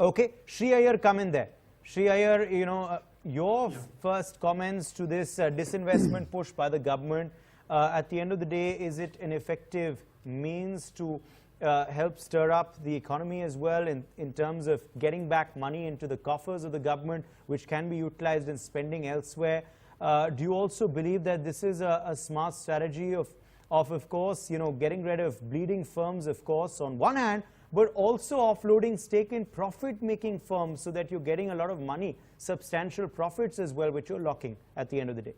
Okay, Sree Iyer, come in there. Sree Iyer, your first comments to this disinvestment push by the government. At the end of the day, is it an effective means to help stir up the economy as well in terms of getting back money into the coffers of the government, which can be utilized in spending elsewhere? Do you also believe that this is a smart strategy of course, getting rid of bleeding firms, of course, on one hand, but also offloading stake in profit-making firms so that you're getting a lot of money, substantial profits as well, which you're locking at the end of the day?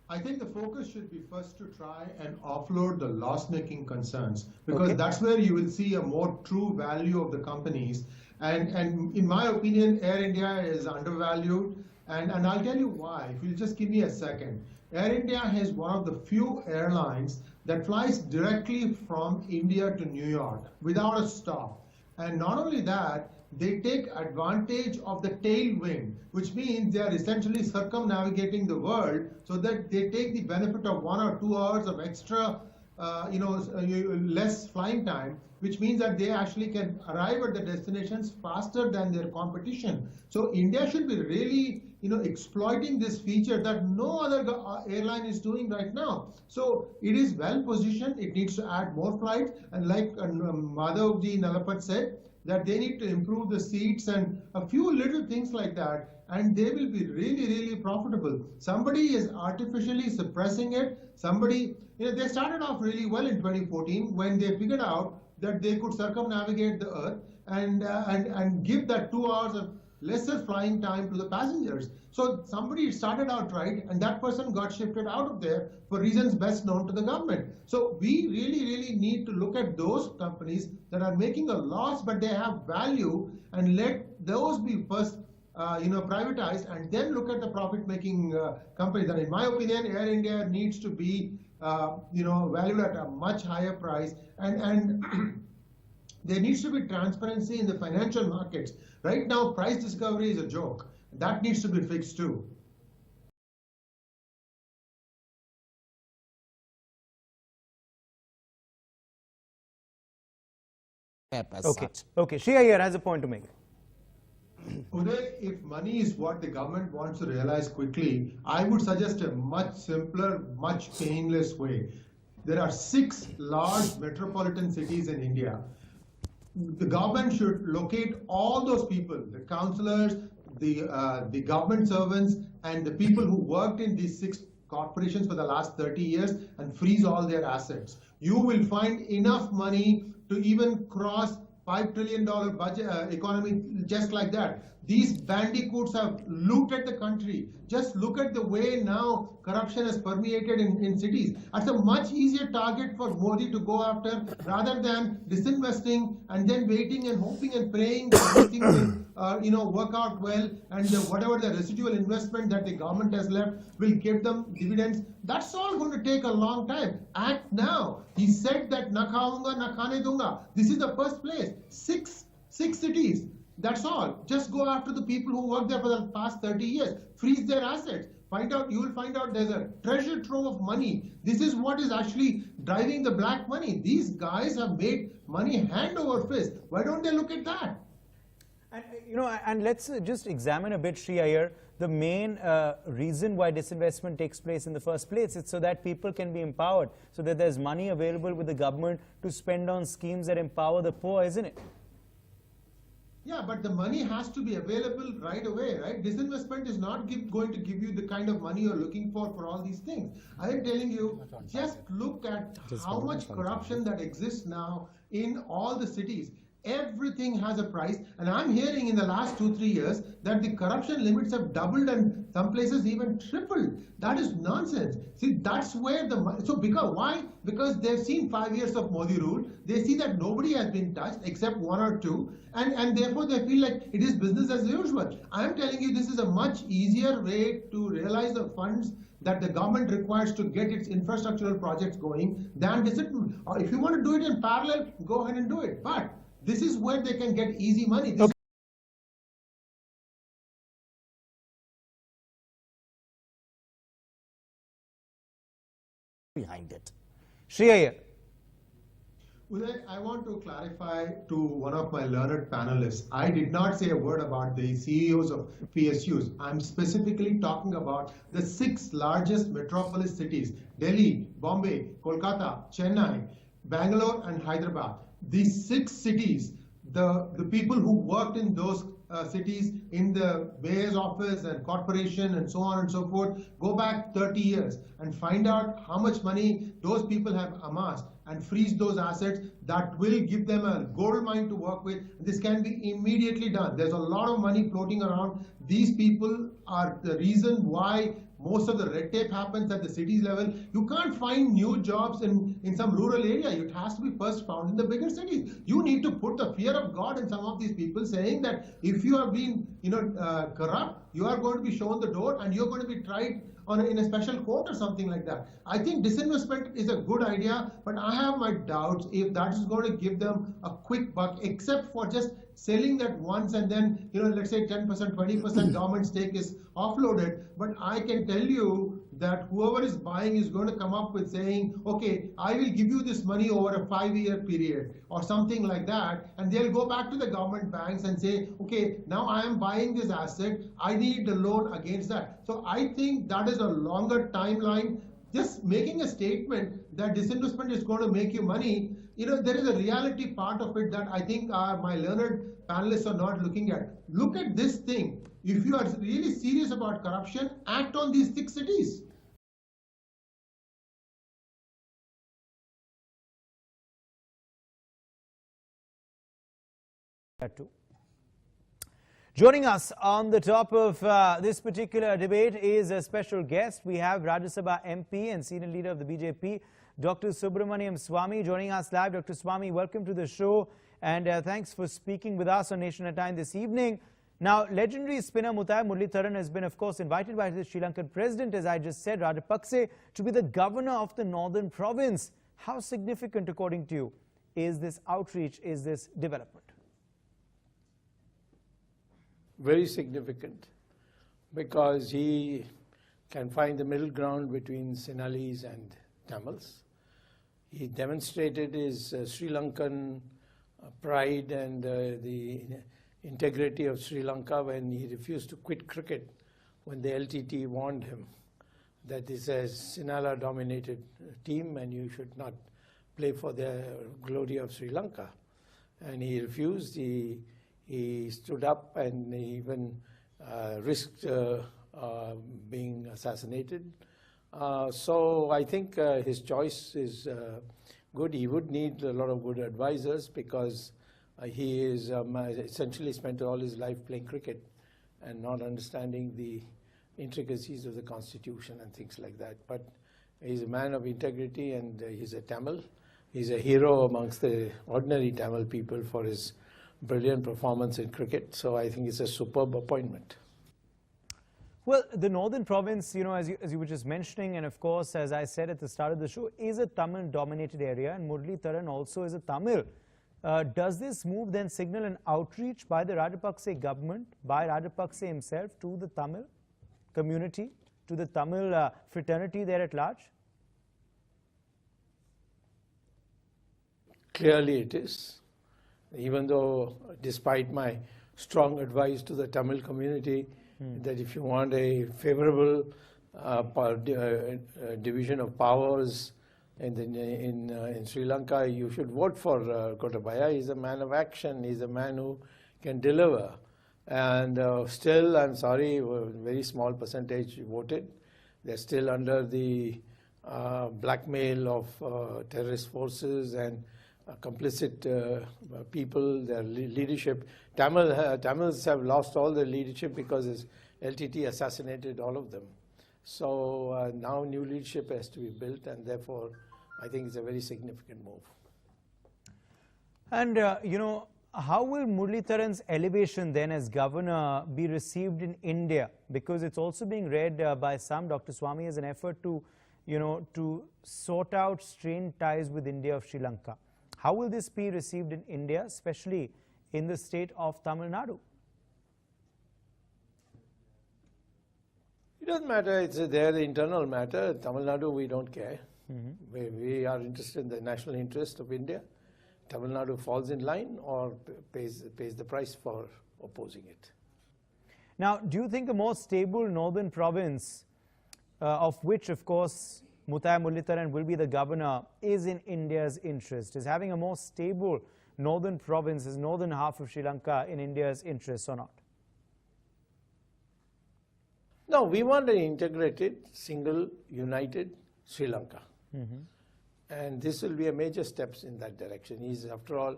I think the focus should be first to try and offload the loss-making concerns, because that's where you will see a more true value of the companies. And in my opinion, Air India is undervalued. And I'll tell you why. If you'll just give me a second. Air India is one of the few airlines that flies directly from India to New York without a stop. And not only that, they take advantage of the tailwind, which means they are essentially circumnavigating the world so that they take the benefit of 1 or 2 hours of extra, less flying time, which means that they actually can arrive at the destinations faster than their competition. So India should be really, exploiting this feature that no other airline is doing right now. So it is well positioned. It needs to add more flights. And like Madhavji Nalapat said, that they need to improve the seats and a few little things like that, and they will be really, really profitable. Somebody is artificially suppressing it. Somebody, they started off really well in 2014 when they figured out that they could circumnavigate the earth and give that 2 hours of lesser flying time to the passengers. So somebody started out right, and that person got shifted out of there for reasons best known to the government. So we really, really need to look at those companies that are making a loss, but they have value, and let those be first privatized, and then look at the profit-making companies. And in my opinion, Air India needs to be valued at a much higher price, and there needs to be transparency in the financial markets. Right now, price discovery is a joke. That needs to be fixed too. Okay, Sree Iyer has a point to make. Uday, if money is what the government wants to realize quickly, I would suggest a much simpler, much painless way. There are 6 large metropolitan cities in India. The government should locate all those people, the councillors, the government servants, and the people who worked in these 6 corporations for the last 30 years, and freeze all their assets. You will find enough money to even cross $5 trillion budget economy just like that. These bandicoots have looted the country. Just look at the way now corruption has permeated in cities. That's a much easier target for Modi to go after rather than disinvesting and then waiting and hoping and praying that these things will work out well, and whatever the residual investment that the government has left will give them dividends. That's all going to take a long time. Act now. He said that na khaunga, na khane dunga. This is the first place. Six cities. That's all. Just go after the people who worked there for the past 30 years. Freeze their assets. You will find out there's a treasure trove of money. This is what is actually driving the black money. These guys have made money hand over fist. Why don't they look at that? And, and let's just examine a bit, Sree Iyer, the main reason why disinvestment takes place in the first place. It's so that people can be empowered, so that there's money available with the government to spend on schemes that empower the poor, isn't it? Yeah, but the money has to be available right away, right? Disinvestment is not going to give you the kind of money you're looking for all these things. I am telling you, just look at how much corruption that exists now in all the cities. Everything has a price, and I'm hearing in the last 2-3 years that the corruption limits have doubled and some places even tripled. That is nonsense. See, that's where the money. So why? Because they've seen 5 years of Modi rule. They see that nobody has been touched except 1 or 2, and therefore they feel like it is business as usual. I'm telling you, this is a much easier way to realize the funds that the government requires to get its infrastructural projects going than disinvestment. Or if you want to do it in parallel, go ahead and do it. But this is where they can get easy money. Behind it. Sree Iyer. Uday, I want to clarify to one of my learned panelists. I did not say a word about the CEOs of PSUs. I'm specifically talking about the 6 largest metropolis cities: Delhi, Bombay, Kolkata, Chennai, Bangalore, and Hyderabad. These 6 cities, the people who worked in those cities in the mayor's office and corporation and so on and so forth, go back 30 years and find out how much money those people have amassed and freeze those assets. That will give them a gold mine to work with. This can be immediately done. There's a lot of money floating around. These people are the reason why most of the red tape happens at the cities level. You can't find new jobs in some rural area. It has to be first found in the bigger cities. You need to put the fear of God in some of these people, saying that if you have been corrupt, you are going to be shown the door and you're going to be tried in a special court or something like that. I think disinvestment is a good idea, but I have my doubts if that is going to give them a quick buck, except for just selling that once and then, let's say 10%, 20% government stake is offloaded. But I can tell you that whoever is buying is going to come up with saying, okay, I will give you this money over a 5-year period or something like that. And they'll go back to the government banks and say, okay, now I am buying this asset. I need the loan against that. So I think that is a longer timeline. Just making a statement that disinvestment is going to make you money, there is a reality part of it that I think my learned panelists are not looking at. Look at this thing. If you are really serious about corruption, act on these 6 cities. Joining us on the top of this particular debate is a special guest. We have Rajya Sabha MP and senior leader of the BJP, Dr. Subramaniam Swamy, joining us live. Dr. Swamy, welcome to the show, and thanks for speaking with us on Nation at a Time this evening. Now, legendary spinner Muralitharan has been, of course, invited by the Sri Lankan president, as I just said, Rajapakse, to be the governor of the northern province. How significant, according to you, is this outreach, is this development? Very significant, because he can find the middle ground between Sinhalese and Tamils. He demonstrated his Sri Lankan pride and the integrity of Sri Lanka when he refused to quit cricket when the LTT warned him that this is a Sinhala-dominated team and you should not play for the glory of Sri Lanka. And he refused. He stood up and even risked being assassinated. So I think his choice is good. He would need a lot of good advisors, because he is essentially spent all his life playing cricket and not understanding the intricacies of the constitution and things like that. But he's a man of integrity, and he's a Tamil. He's a hero amongst the ordinary Tamil people for his brilliant performance in cricket. So I think it's a superb appointment. Well, the northern province, as you were just mentioning, and of course, as I said at the start of the show, is a Tamil-dominated area, and Muralitharan also is a Tamil. Does this move then signal an outreach by the Rajapakse government, by Rajapakse himself, to the Tamil community, to the Tamil fraternity there at large? Clearly it is. Even though, despite my strong advice to the Tamil community, that if you want a favorable division of powers in Sri Lanka, you should vote for Gotabaya. He's a man of action. He's a man who can deliver. And still, I'm sorry, a very small percentage voted. They're still under the blackmail of terrorist forces and complicit people, their leadership. Tamils have lost all their leadership because LTT assassinated all of them. So now new leadership has to be built, and therefore I think it's a very significant move. And, how will Muralitharan's elevation then as governor be received in India? Because it's also being read by some, Dr. Swamy, as an effort to, to sort out strained ties with India of Sri Lanka. How will this be received in India, especially in the state of Tamil Nadu? It doesn't matter. It's their internal matter. Tamil Nadu, we don't care. We are interested in the national interest of India. Tamil Nadu falls in line or pays the price for opposing it. Now, do you think a more stable northern province, of which, of course, Muralitharan will be the governor, is in India's interest? Is having a more stable northern province, is northern half of Sri Lanka, in India's interest or not? No, we want an integrated, single, united Sri Lanka. And this will be a major steps in that direction. He's, after all,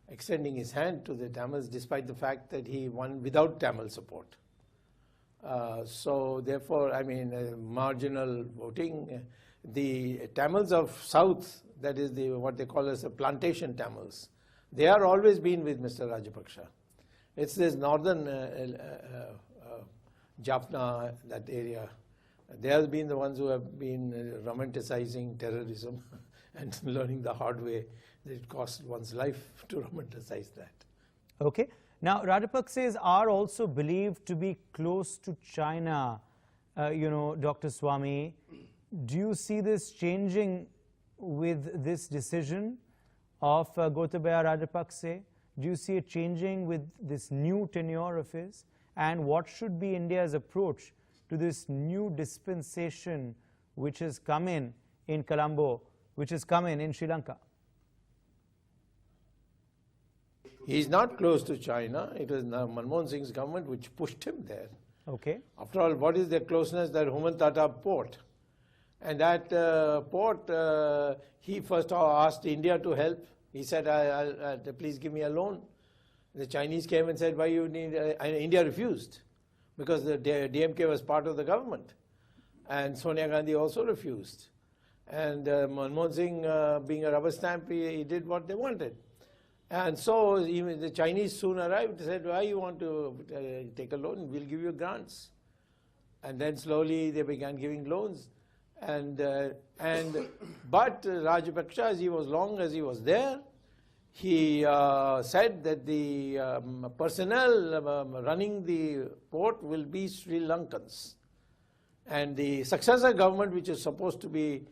extending his hand to the Tamils despite the fact that he won without Tamil support. So therefore, I mean, marginal voting, the Tamils of South, that is what they call as the plantation Tamils, they are always been with Mr. Rajapaksa. It's this northern Jaffna, that area, they have been the ones who have been romanticizing terrorism and learning the hard way that it cost one's life to romanticize that. Okay. Now, Rajapakses are also believed to be close to China, Dr. Swami. Do you see this changing with this decision of Gotabaya Rajapakse? Do you see it changing with this new tenure of his? And what should be India's approach to this new dispensation which has come in Colombo, which has come in Sri Lanka? He is not close to China. It was Manmohan Singh's government which pushed him there. Okay. After all, what is their closeness? That Tata port. And that port, he first asked India to help. He said, please give me a loan. The Chinese came and said, why you need, and India refused because the DMK was part of the government. And Sonia Gandhi also refused. And Manmohan Singh, being a rubber stamp, he did what they wanted. And so even the Chinese soon arrived and said, why you want to take a loan? We'll give you grants. And then slowly they began giving loans. But Rajapaksa, as he was there, he said that the personnel running the port will be Sri Lankans. And the successor government, which is supposed to be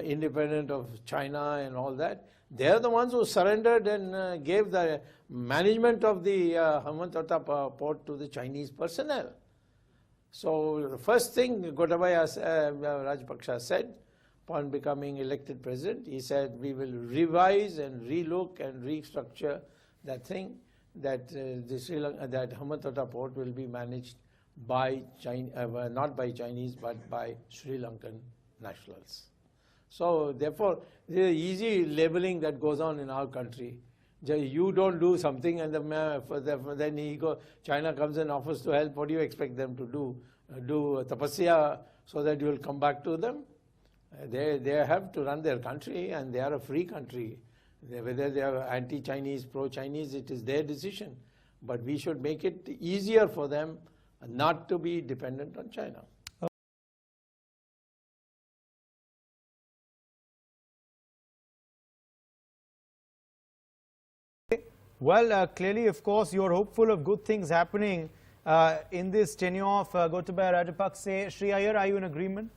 independent of China and all that, they are the ones who surrendered and gave the management of the Hambantota port to the Chinese personnel. So the first thing Gotabaya Rajapaksa said upon becoming elected president, he said, we will revise and relook and restructure that thing, that that Hambantota port will be managed by not by Chinese but by Sri Lankan nationals. So therefore, there is easy labeling that goes on in our country. You don't do something and then China comes and offers to help. What do you expect them to do? Do tapasya so that you will come back to them? They have to run their country and they are a free country. Whether they are anti-Chinese, pro-Chinese, it is their decision. But we should make it easier for them not to be dependent on China. Well, clearly, of course, you're hopeful of good things happening in this tenure of Gotabaya Rajapakse. Sree Iyer, are you in agreement?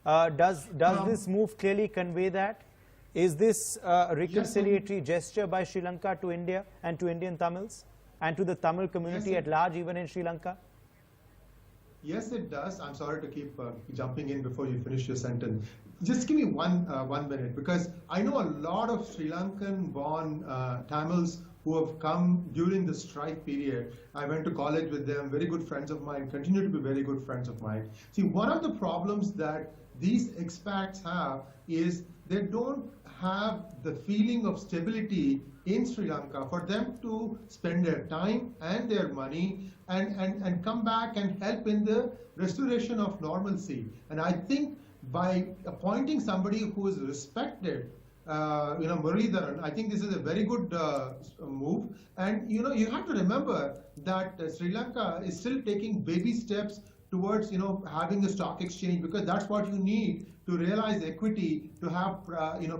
Does this move clearly convey that? Is this a reconciliatory gesture by Sri Lanka to India and to Indian Tamils and to the Tamil community at large, even in Sri Lanka? Yes, it does. I'm sorry to keep jumping in before you finish your sentence. Just give me one minute, because I know a lot of Sri Lankan-born Tamils who have come during the strike period. I went to college with them, very good friends of mine, continue to be very good friends of mine. See, one of the problems that these expats have is they don't have the feeling of stability in Sri Lanka for them to spend their time and their money and come back and help in the restoration of normalcy. And I think by appointing somebody who is respected, Muralitharan, I think this is a very good move. And you have to remember that Sri Lanka is still taking baby steps towards having a stock exchange, because that's what you need to realize equity, to have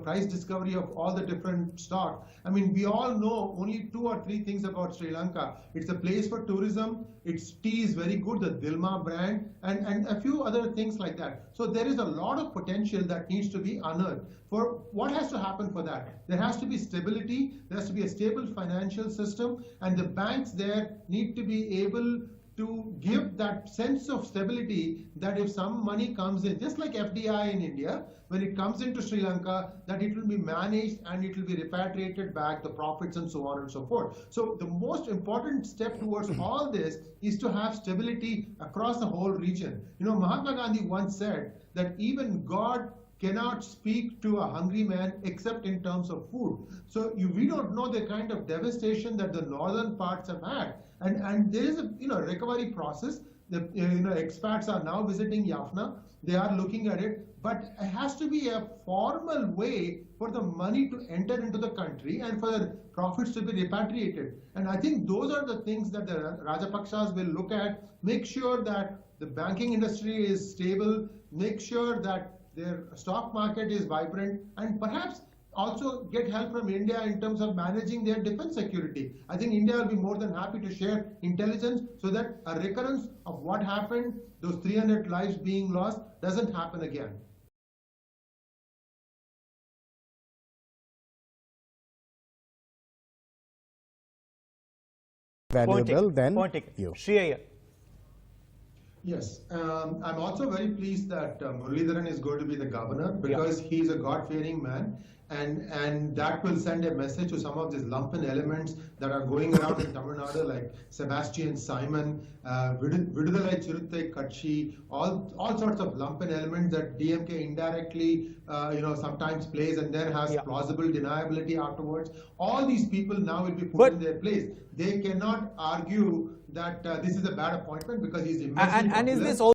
price discovery of all the different stocks. I mean, we all know only 2 or 3 things about Sri Lanka. It's a place for tourism, its tea is very good, the Dilma brand, and a few other things like that. So there is a lot of potential that needs to be unearthed. For what has to happen for that? There has to be stability, there has to be a stable financial system, and the banks there need to be able to give that sense of stability, that if some money comes in, just like FDI in India, when it comes into Sri Lanka, that it will be managed and it will be repatriated back, the profits and so on and so forth. So the most important step towards all this is to have stability across the whole region. Mahatma Gandhi once said that even God cannot speak to a hungry man except in terms of food. So we don't know the kind of devastation that the northern parts have had. And there is a recovery process. The expats are now visiting Jaffna. They are looking at it, but it has to be a formal way for the money to enter into the country and for the profits to be repatriated. And I think those are the things that the Rajapakshas will look at. Make sure that the banking industry is stable. Make sure that their stock market is vibrant, and perhaps also get help from India in terms of managing their defense security. I think India will be more than happy to share intelligence so that a recurrence of what happened, those 300 lives being lost, doesn't happen again. Valuable than you. Sree Iyer. Yes, I'm also very pleased that Muralitharan is going to be the governor, because he's a God-fearing man, and that will send a message to some of these lumpen elements that are going around in Tamil Nadu, like Sebastian Simon, Vidudalai Chiruttai Katchi, all sorts of lumpen elements that DMK indirectly sometimes plays and then has plausible deniability afterwards. All these people now will be put in their place. They cannot argue that this is a bad appointment because he's immensely and is popular. this all